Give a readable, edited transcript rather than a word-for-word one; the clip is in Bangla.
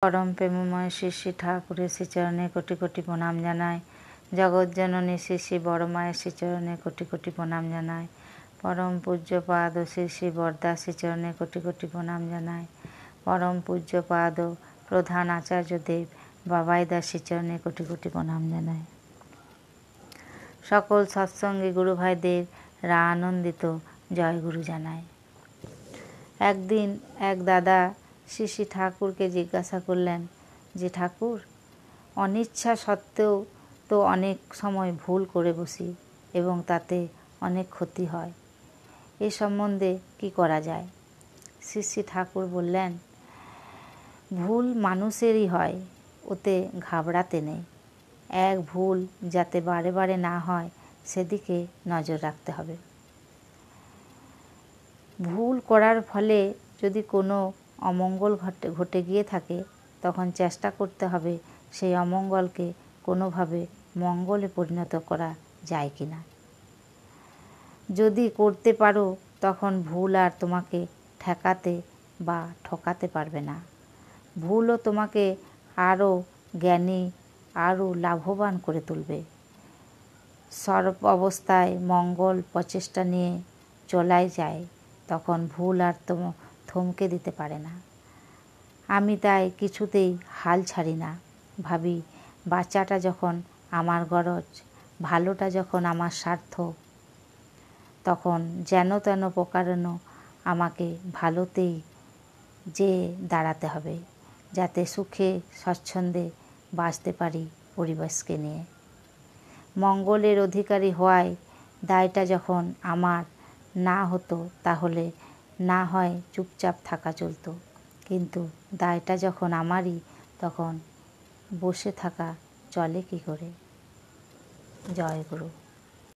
পরম প্রেমময় শ্রী শ্রী ঠাকুরের শ্রীচরণে কোটি কোটি প্রণাম জানায়। জগৎজননী শ্রী শ্রী বড় মায়ের শ্রীচরণে কোটি কোটি প্রণাম জানায়। পরম পূজ্যপাদ শ্রী শ্রী বরদা শ্রীচরণে কোটি কোটি প্রণাম জানায়। পরম পূজ্যপাদ প্রধান আচার্যদেব বাবাইদার শ্রীচরণে কোটি কোটি প্রণাম জানায়। সকল সৎসঙ্গী গুরু ভাইদের রা আনন্দিত জয়গুরু জানায়। একদিন এক দাদা শ্রী শ্রী ঠাকুরকে জিজ্ঞাসা করলেন যে, ঠাকুর, অনিচ্ছা সত্ত্বেও তো অনেক সময় ভুল করে বসি এবং তাতে অনেক ক্ষতি হয়, এ সম্বন্ধে কি করা যায়? শ্রী শ্রী ঠাকুর বললেন, ভুল মানুষেরই হয়, ওতে ঘাবড়াতে নেই। এক ভুল যাতে বারে বারে না হয় সেদিকে নজর রাখতে হবে। ভুল করার ফলে যদি কোনো অমঙ্গল ঘটে গিয়ে থাকে, তখন চেষ্টা করতে হবে সেই অমঙ্গলকে কোনোভাবে মঙ্গলে পরিণত করা যায় কি না। যদি করতে পারো, তখন ভুল আর তোমাকে ঠেকাতে বা ঠকাতে পারবে না। ভুলও তোমাকে আরও জ্ঞানী, আরও লাভবান করে তুলবে। সর্ব অবস্থায় মঙ্গল প্রচেষ্টা নিয়ে চলাই যায়, তখন ভুল আর থমকে দিতে পারে না। আমি তাই কিছুতেই হাল ছাড়ি না। ভাবি, বাচ্চাটা যখন আমার গরজ, ভালোটা যখন আমার স্বার্থ, তখন যেন তেন প্রকারেণ আমাকে ভালোতেই যে দাঁড়াতে হবে, যাতে সুখে স্বচ্ছন্দে বাঁচতে পারি পরিবেশকে নিয়ে। মঙ্গলের অধিকারী হওয়ায় দায়টা যখন আমার না হতো, তাহলে না হয় চুপচাপ থাকা চলতো, কিন্তু দায়টা যখন আমারই, তখন বসে থাকা চলে কি করে? জয় গুরু।